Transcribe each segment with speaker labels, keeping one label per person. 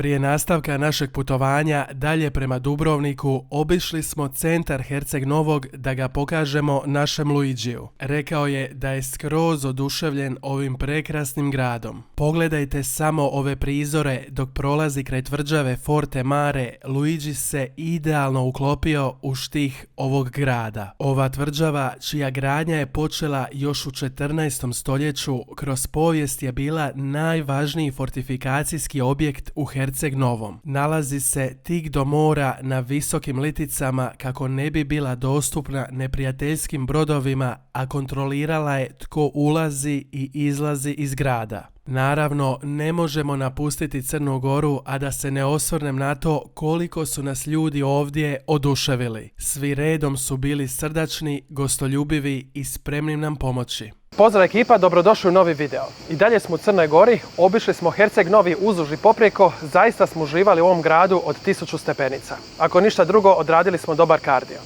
Speaker 1: Prije nastavka našeg putovanja dalje prema Dubrovniku obišli smo centar Herceg Novog da ga pokažemo našem Luigiju. Rekao je da je skroz oduševljen ovim prekrasnim gradom. Pogledajte samo ove prizore dok prolazi kraj tvrđave Forte Mare. Luigi se idealno uklopio u štih ovog grada. Ova tvrđava, čija gradnja je počela još u 14. stoljeću, kroz povijest je bila najvažniji fortifikacijski objekt u Herceg Novom. Nalazi se tik do mora na visokim liticama kako ne bi bila dostupna neprijateljskim brodovima, a kontrolirala je tko ulazi i izlazi iz grada. Naravno, ne možemo napustiti Crnu Goru, a da se ne osvrnem na to koliko su nas ljudi ovdje oduševili. Svi redom su bili srdačni, gostoljubivi i spremni nam pomoći.
Speaker 2: Pozdrav ekipa, dobrodošli u novi video. I dalje smo u Crnoj Gori, obišli smo Herceg Novi uzduž i poprijeko, zaista smo uživali u ovom gradu od 1000 stepenica. Ako ništa drugo, odradili smo dobar kardio.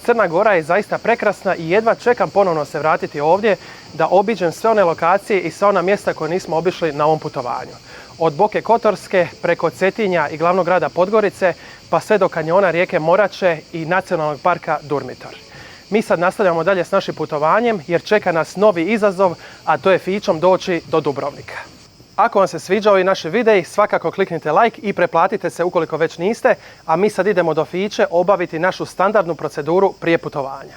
Speaker 2: Crna Gora je zaista prekrasna i jedva čekam ponovno se vratiti ovdje da obiđem sve one lokacije i sva ona mjesta koje nismo obišli na ovom putovanju. Od Boke Kotorske preko Cetinja i glavnog grada Podgorice pa sve do kanjona rijeke Morače i nacionalnog parka Durmitor. Mi sad nastavljamo dalje s našim putovanjem jer čeka nas novi izazov, a to je fićom doći do Dubrovnika. Ako vam se sviđao i naši videi, svakako kliknite like i preplatite se ukoliko već niste, a mi sad idemo do Fiće obaviti našu standardnu proceduru prije putovanja.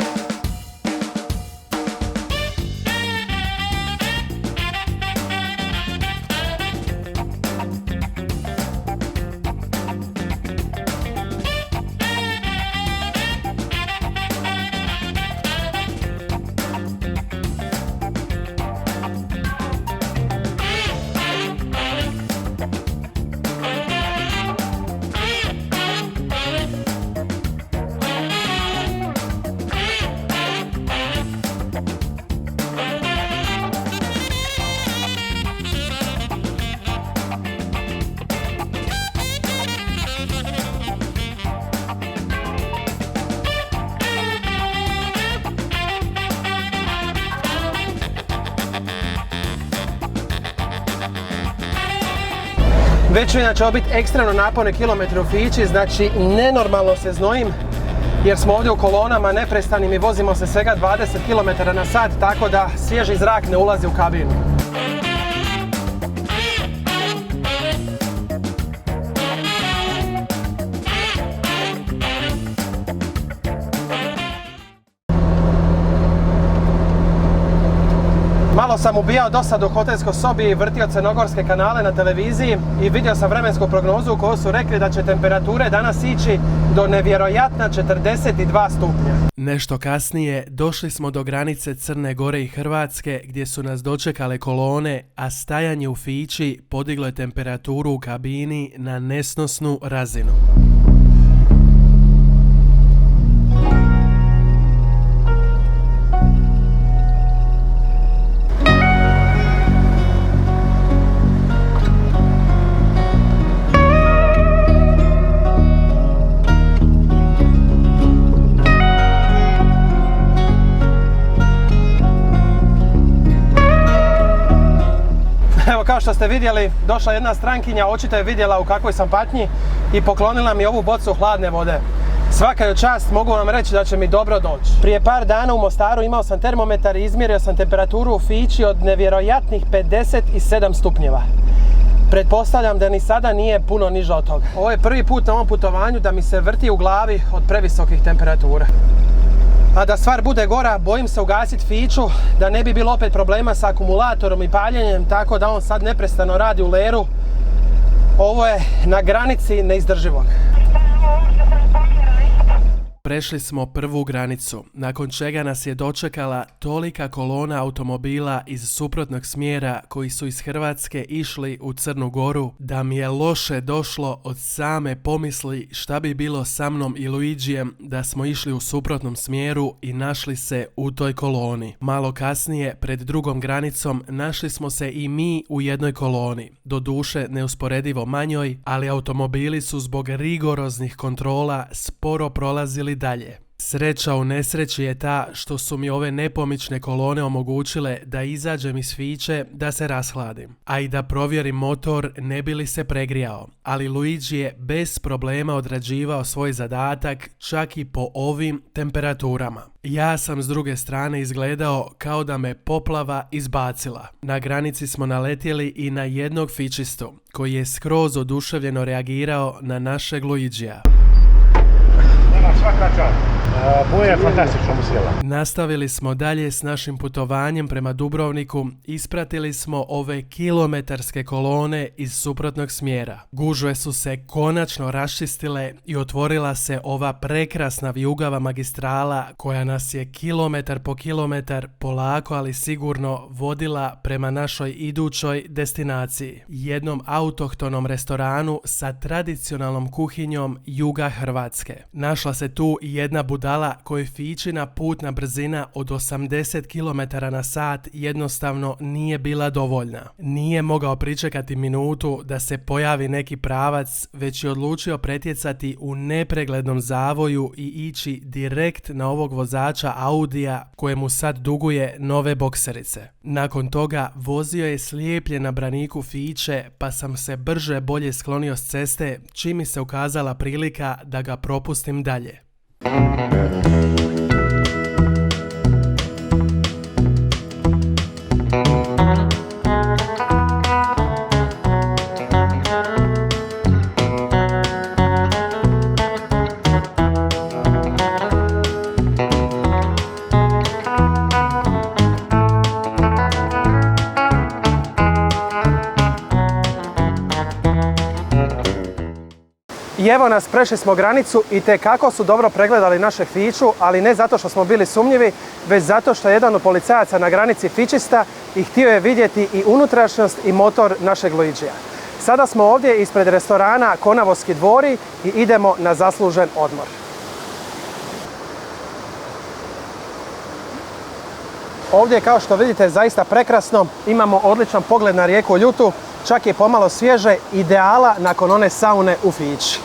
Speaker 2: Već ću inače ovo biti ekstremno naporni kilometri u Fići, znači nenormalno se znojim jer smo ovdje u kolonama neprestanim i vozimo se svega 20 km na sat, tako da svježi zrak ne ulazi u kabinu. Malo sam ubijao dosad u hotelskoj sobi i vrtio crnogorske kanale na televiziji i vidio sam vremensku prognozu u kojoj su rekli da će temperature danas ići do nevjerojatna 42 stupnja.
Speaker 1: Nešto kasnije došli smo do granice Crne Gore i Hrvatske gdje su nas dočekale kolone, a stajanje u Fići podiglo je temperaturu u kabini na nesnosnu razinu.
Speaker 2: Evo, kao što ste vidjeli, došla jedna strankinja, očito je vidjela u kakvoj sam patnji i poklonila mi ovu bocu hladne vode. Svaka joj čast, mogu vam reći da će mi dobro doći. Prije par dana u Mostaru imao sam termometar i izmjerio sam temperaturu u Fići od nevjerojatnih 57 stupnjeva. Pretpostavljam da ni sada nije puno niže od toga. Ovo je prvi put na ovom putovanju da mi se vrti u glavi od previsokih temperatura. A da stvar bude gora, bojim se ugasiti Fiću da ne bi bilo opet problema sa akumulatorom i paljenjem, tako da on sad neprestano radi u leru. Ovo je na granici neizdrživog.
Speaker 1: Prešli smo prvu granicu, nakon čega nas je dočekala tolika kolona automobila iz suprotnog smjera koji su iz Hrvatske išli u Crnu Goru da mi je loše došlo od same pomisli šta bi bilo sa mnom i Luigijem da smo išli u suprotnom smjeru i našli se u toj koloni. Malo kasnije, pred drugom granicom, našli smo se i mi u jednoj koloni. Doduše neusporedivo manjoj, ali automobili su zbog rigoroznih kontrola sporo prolazili dalje. Sreća u nesreći je ta što su mi ove nepomične kolone omogućile da izađem iz Fiće da se rashladim, a i da provjerim motor ne bi li se pregrijao, ali Luigi je bez problema odrađivao svoj zadatak čak i po ovim temperaturama. Ja sam s druge strane izgledao kao da me poplava izbacila. Na granici smo naletjeli i na jednog fičistu koji je skroz oduševljeno reagirao na našeg Luigija.
Speaker 3: Svaka čast. Boja je fantastično mu sjela.
Speaker 1: Nastavili smo dalje s našim putovanjem prema Dubrovniku, ispratili smo ove kilometarske kolone iz suprotnog smjera. Gužve su se konačno raščistile i otvorila se ova prekrasna vijugava magistrala koja nas je kilometar po kilometar polako ali sigurno vodila prema našoj idućoj destinaciji, jednom autohtonom restoranu sa tradicionalnom kuhinjom juga Hrvatske. Našla se tu i jedna budala kojoj Fićina putna brzina od 80 km na sat jednostavno nije bila dovoljna. Nije mogao pričekati minutu da se pojavi neki pravac, već je odlučio pretjecati u nepreglednom zavoju i ići direkt na ovog vozača Audija kojemu sad duguje nove bokserice. Nakon toga vozio je slijepljen na braniku Fiće, pa sam se brže bolje sklonio s ceste čim mi se ukazala prilika da ga propustim dalje.
Speaker 2: I evo nas, prešli smo granicu i kako su dobro pregledali naše Fiću, ali ne zato što smo bili sumnjivi, već zato što je jedan od policajaca na granici fičista i htio je vidjeti i unutrašnjost i motor našeg Luigija. Sada smo ovdje ispred restorana Konavoski dvori i idemo na zaslužen odmor. Ovdje, kao što vidite, zaista prekrasno. Imamo odličan pogled na rijeku Ljutu, čak je pomalo svježe, ideala nakon one saune u Fići.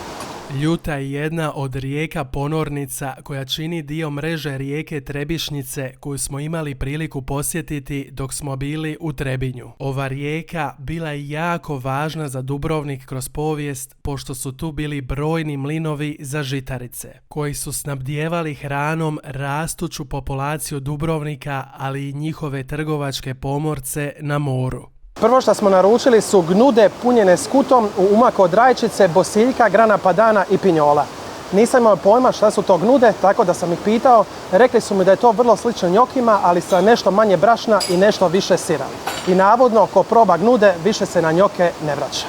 Speaker 1: Ljuta je jedna od rijeka ponornica koja čini dio mreže rijeke Trebišnjice koju smo imali priliku posjetiti dok smo bili u Trebinju. Ova rijeka bila je jako važna za Dubrovnik kroz povijest pošto su tu bili brojni mlinovi za žitarice koji su snabdijevali hranom rastuću populaciju Dubrovnika, ali i njihove trgovačke pomorce na moru.
Speaker 2: Prvo što smo naručili su gnude punjene skutom u umaku od rajčice, bosiljka, grana padana i pinjola. Nisam imao pojma šta su to gnude, tako da sam ih pitao. Rekli su mi da je to vrlo slično njokima, ali sa nešto manje brašna i nešto više sira. I navodno, ko proba gnude, više se na njoke ne vraća.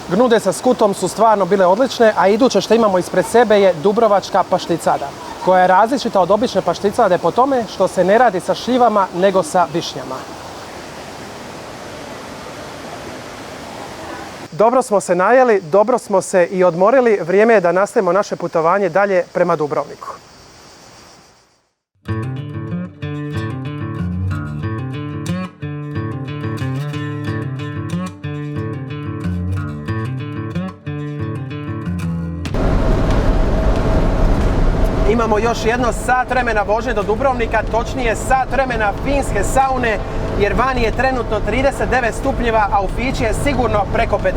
Speaker 2: Gnude sa skutom su stvarno bile odlične, a iduće što imamo ispred sebe je dubrovačka pašticada, koja je različita od obične pašticade po tome što se ne radi sa šljivama nego sa višnjama. Dobro smo se najeli, dobro smo se i odmorili, vrijeme je da nastavimo naše putovanje dalje prema Dubrovniku. Imamo još jedno sat vremena vožnje do Dubrovnika, točnije sat vremena finske saune, jer vani je trenutno 39 stupnjeva, a u Fići je sigurno preko 50.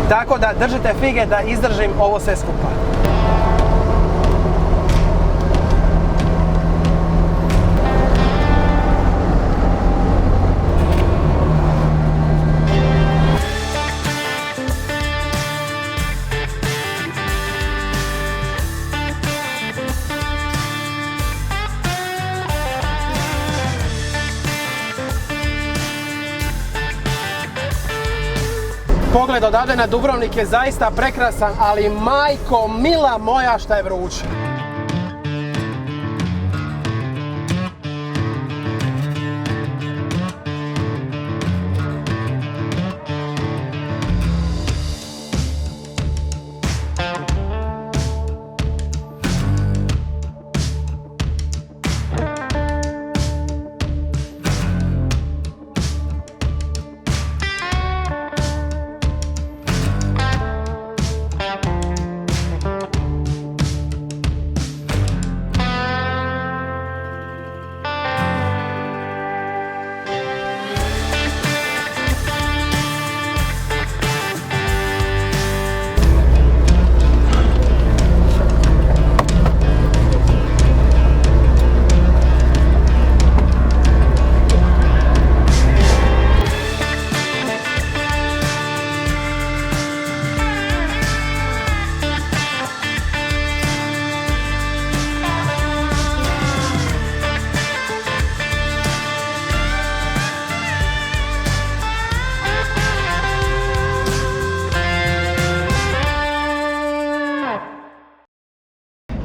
Speaker 2: Tako da držite fige da izdržim ovo sve skupa. Pogled odavde na Dubrovnik je zaista prekrasan, ali majko mila moja šta je vruće.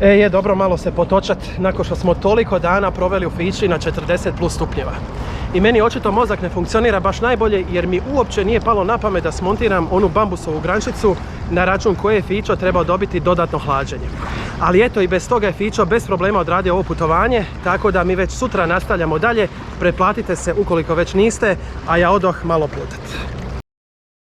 Speaker 2: Je dobro malo se potočat nakon što smo toliko dana proveli u Fići na 40 plus stupnjeva. I meni očito mozak ne funkcionira baš najbolje jer mi uopće nije palo na pamet da smontiram onu bambusovu grančicu na račun koje je Fićo trebao dobiti dodatno hlađenje. Ali eto, i bez toga je Fićo bez problema odradio ovo putovanje, tako da mi već sutra nastavljamo dalje. Pretplatite se ukoliko već niste, a ja odoh malo putat.